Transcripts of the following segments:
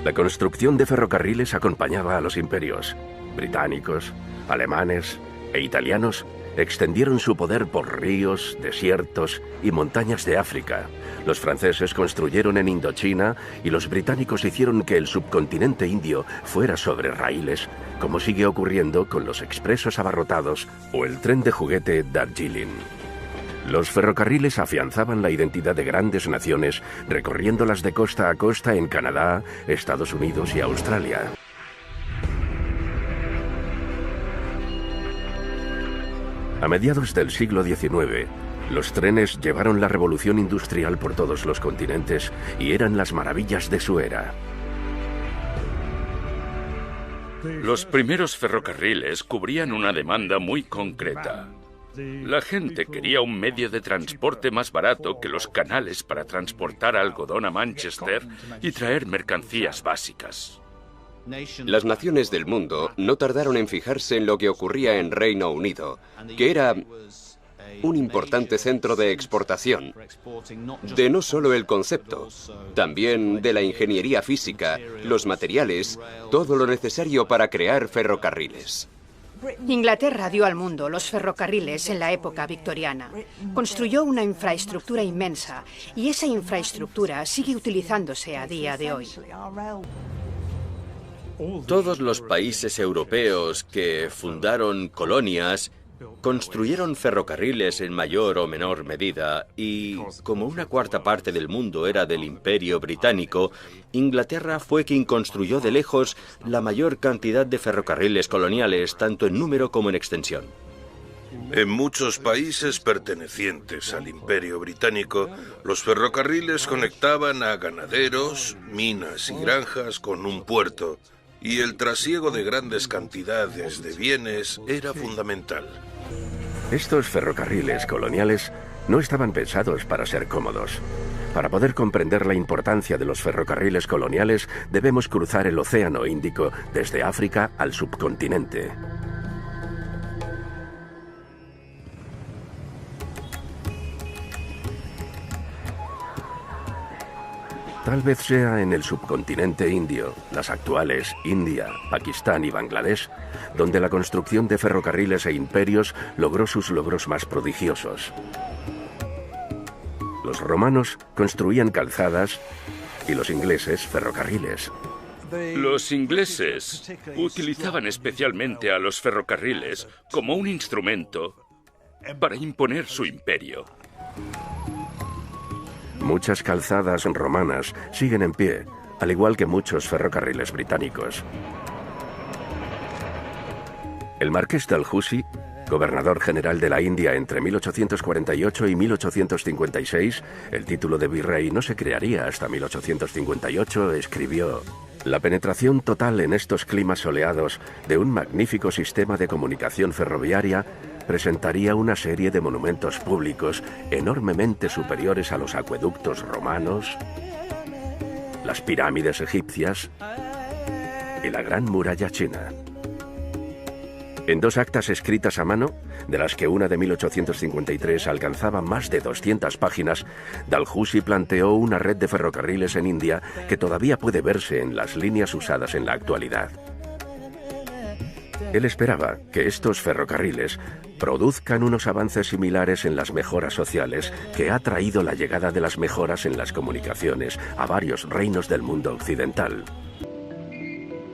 La construcción de ferrocarriles acompañaba a los imperios. Británicos, alemanes e italianos extendieron su poder por ríos, desiertos y montañas de África. Los franceses construyeron en Indochina y los británicos hicieron que el subcontinente indio fuera sobre raíles, como sigue ocurriendo con los expresos abarrotados o el tren de juguete Darjeeling. Los ferrocarriles afianzaban la identidad de grandes naciones, recorriéndolas de costa a costa en Canadá, Estados Unidos y Australia. A mediados del siglo XIX, los trenes llevaron la revolución industrial por todos los continentes y eran las maravillas de su era. Los primeros ferrocarriles cubrían una demanda muy concreta. La gente quería un medio de transporte más barato que los canales para transportar algodón a Manchester y traer mercancías básicas. Las naciones del mundo no tardaron en fijarse en lo que ocurría en Reino Unido, que era un importante centro de exportación, de no solo el concepto, también de la ingeniería física, los materiales, todo lo necesario para crear ferrocarriles. Inglaterra dio al mundo los ferrocarriles en la época victoriana. Construyó una infraestructura inmensa y esa infraestructura sigue utilizándose a día de hoy. Todos los países europeos que fundaron colonias construyeron ferrocarriles en mayor o menor medida y, como una cuarta parte del mundo era del Imperio Británico, Inglaterra fue quien construyó de lejos la mayor cantidad de ferrocarriles coloniales, tanto en número como en extensión. En muchos países pertenecientes al Imperio Británico, los ferrocarriles conectaban a ganaderos, minas y granjas con un puerto, y el trasiego de grandes cantidades de bienes era fundamental. Estos ferrocarriles coloniales no estaban pensados para ser cómodos. Para poder comprender la importancia de los ferrocarriles coloniales, debemos cruzar el Océano Índico desde África al subcontinente. Tal vez sea en el subcontinente indio, las actuales India, Pakistán y Bangladesh, donde la construcción de ferrocarriles e imperios logró sus logros más prodigiosos. Los romanos construían calzadas y los ingleses ferrocarriles. Los ingleses utilizaban especialmente a los ferrocarriles como un instrumento para imponer su imperio. Muchas calzadas romanas siguen en pie, al igual que muchos ferrocarriles británicos. El marqués de Dalhousie, gobernador general de la India entre 1848 y 1856, el título de virrey no se crearía hasta 1858, escribió: «La penetración total en estos climas soleados de un magnífico sistema de comunicación ferroviaria presentaría una serie de monumentos públicos enormemente superiores a los acueductos romanos, las pirámides egipcias y la Gran Muralla China». En dos actas escritas a mano, de las que una de 1853 alcanzaba más de 200 páginas, Dalhousie planteó una red de ferrocarriles en India que todavía puede verse en las líneas usadas en la actualidad. Él esperaba que estos ferrocarriles produzcan unos avances similares en las mejoras sociales que ha traído la llegada de las mejoras en las comunicaciones a varios reinos del mundo occidental.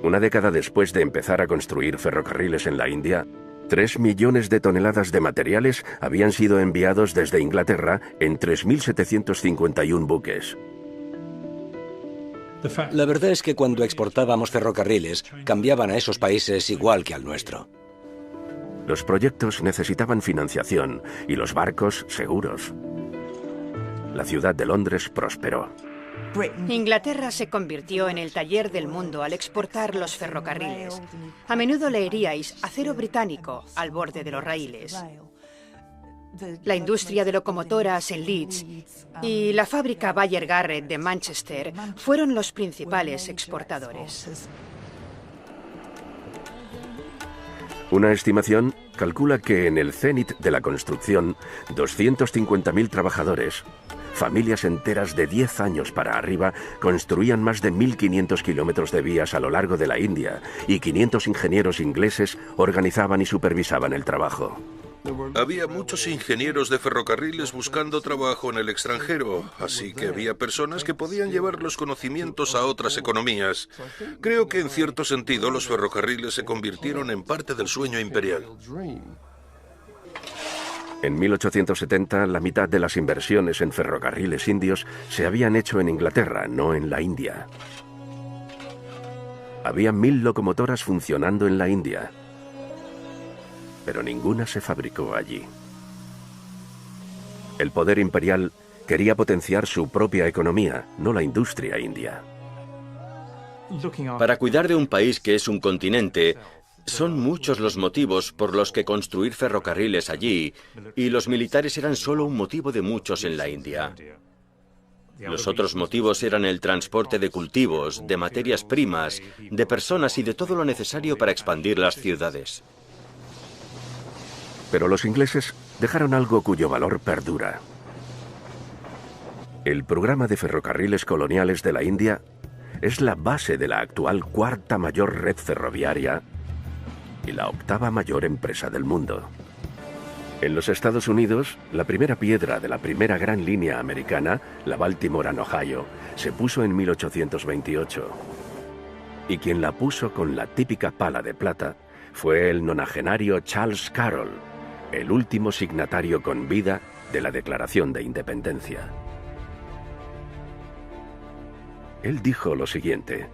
Una década después de empezar a construir ferrocarriles en la India, 3 millones de toneladas de materiales habían sido enviados desde Inglaterra en 3.751 buques. La verdad es que cuando exportábamos ferrocarriles, cambiaban a esos países igual que al nuestro. Los proyectos necesitaban financiación y los barcos seguros. La ciudad de Londres prosperó. Inglaterra se convirtió en el taller del mundo al exportar los ferrocarriles. A menudo leeríais acero británico al borde de los raíles. La industria de locomotoras en Leeds y la fábrica Bayer Garrett de Manchester fueron los principales exportadores. Una estimación calcula que en el cénit de la construcción, 250.000 trabajadores familias enteras de 10 años para arriba construían más de 1.500 kilómetros de vías a lo largo de la India y 500 ingenieros ingleses organizaban y supervisaban el trabajo. Había muchos ingenieros de ferrocarriles buscando trabajo en el extranjero, así que había personas que podían llevar los conocimientos a otras economías. Creo que en cierto sentido los ferrocarriles se convirtieron en parte del sueño imperial. En 1870, la mitad de las inversiones en ferrocarriles indios se habían hecho en Inglaterra, no en la India. Había 1.000 locomotoras funcionando en la India, pero ninguna se fabricó allí. El poder imperial quería potenciar su propia economía, no la industria india. Para cuidar de un país que es un continente, son muchos los motivos por los que construir ferrocarriles allí, y los militares eran solo un motivo de muchos en la India. Los otros motivos eran el transporte de cultivos, de materias primas, de personas y de todo lo necesario para expandir las ciudades. Pero los ingleses dejaron algo cuyo valor perdura. El programa de ferrocarriles coloniales de la India es la base de la actual cuarta mayor red ferroviaria y la octava mayor empresa del mundo. En los Estados Unidos, la primera piedra de la primera gran línea americana, la Baltimore and Ohio, se puso en 1828. Y quien la puso con la típica pala de plata fue el nonagenario Charles Carroll, el último signatario con vida de la Declaración de Independencia. Él dijo lo siguiente: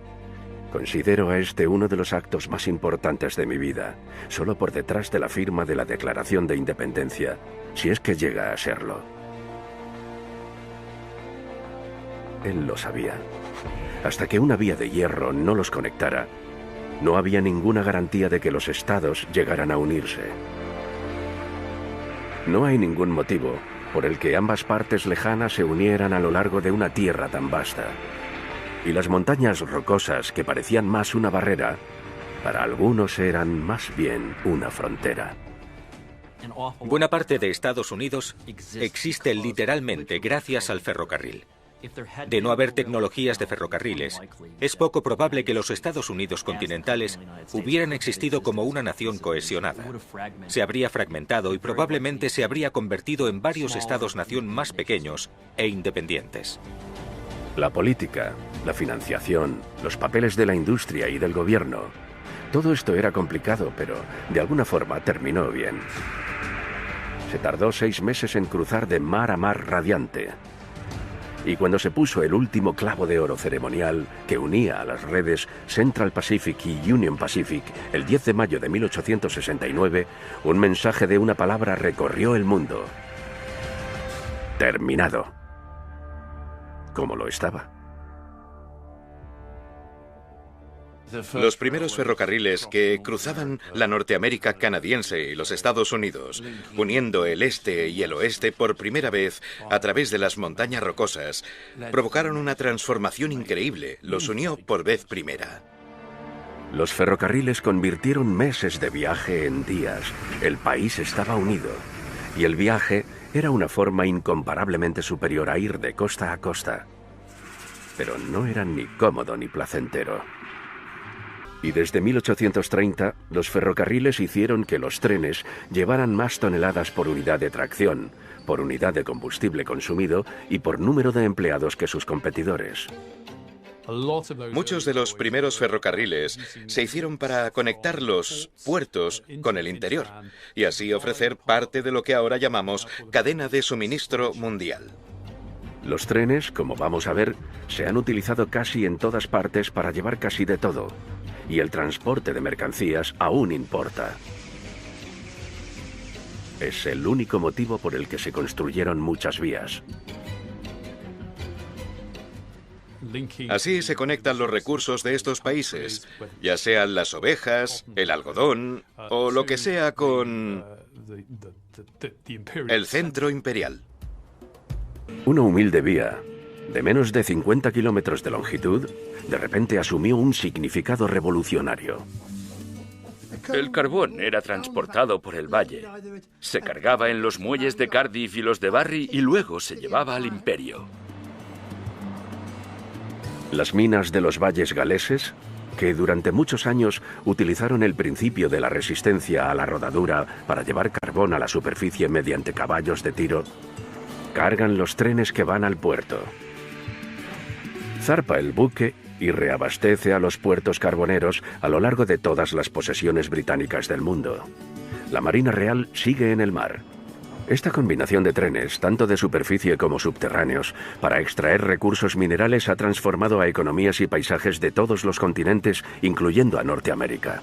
considero a este uno de los actos más importantes de mi vida, solo por detrás de la firma de la Declaración de Independencia, si es que llega a serlo. Él lo sabía. Hasta que una vía de hierro no los conectara, no había ninguna garantía de que los estados llegaran a unirse. No hay ningún motivo por el que ambas partes lejanas se unieran a lo largo de una tierra tan vasta. Y las montañas rocosas que parecían más una barrera, para algunos eran más bien una frontera. Buena parte de Estados Unidos existe literalmente gracias al ferrocarril. De no haber tecnologías de ferrocarriles, es poco probable que los Estados Unidos continentales hubieran existido como una nación cohesionada. Se habría fragmentado y probablemente se habría convertido en varios estados-nación más pequeños e independientes. La política, la financiación, los papeles de la industria y del gobierno, todo esto era complicado, pero de alguna forma terminó bien. Se tardó 6 meses en cruzar de mar a mar radiante. Y cuando se puso el último clavo de oro ceremonial que unía a las redes Central Pacific y Union Pacific el 10 de mayo de 1869, un mensaje de una palabra recorrió el mundo: terminado. Como lo estaba. Los primeros ferrocarriles que cruzaban la Norteamérica canadiense y los Estados Unidos, uniendo el este y el oeste por primera vez a través de las montañas rocosas, provocaron una transformación increíble. Los unió por vez primera. Los ferrocarriles convirtieron meses de viaje en días. El país estaba unido. Y el viaje era una forma incomparablemente superior a ir de costa a costa. Pero no era ni cómodo ni placentero. Y desde 1830, los ferrocarriles hicieron que los trenes llevaran más toneladas por unidad de tracción, por unidad de combustible consumido y por número de empleados que sus competidores. Muchos de los primeros ferrocarriles se hicieron para conectar los puertos con el interior y así ofrecer parte de lo que ahora llamamos cadena de suministro mundial. Los trenes, como vamos a ver, se han utilizado casi en todas partes para llevar casi de todo, y el transporte de mercancías aún importa. Es el único motivo por el que se construyeron muchas vías. Así se conectan los recursos de estos países, ya sean las ovejas, el algodón o lo que sea con el centro imperial. Una humilde vía, de menos de 50 kilómetros de longitud, de repente asumió un significado revolucionario. El carbón era transportado por el valle. Se cargaba en los muelles de Cardiff y los de Barry y luego se llevaba al imperio. Las minas de los valles galeses, que durante muchos años utilizaron el principio de la resistencia a la rodadura para llevar carbón a la superficie mediante caballos de tiro, cargan los trenes que van al puerto. Zarpa el buque y reabastece a los puertos carboneros a lo largo de todas las posesiones británicas del mundo. La Marina Real sigue en el mar. Esta combinación de trenes, tanto de superficie como subterráneos, para extraer recursos minerales ha transformado a economías y paisajes de todos los continentes, incluyendo a Norteamérica.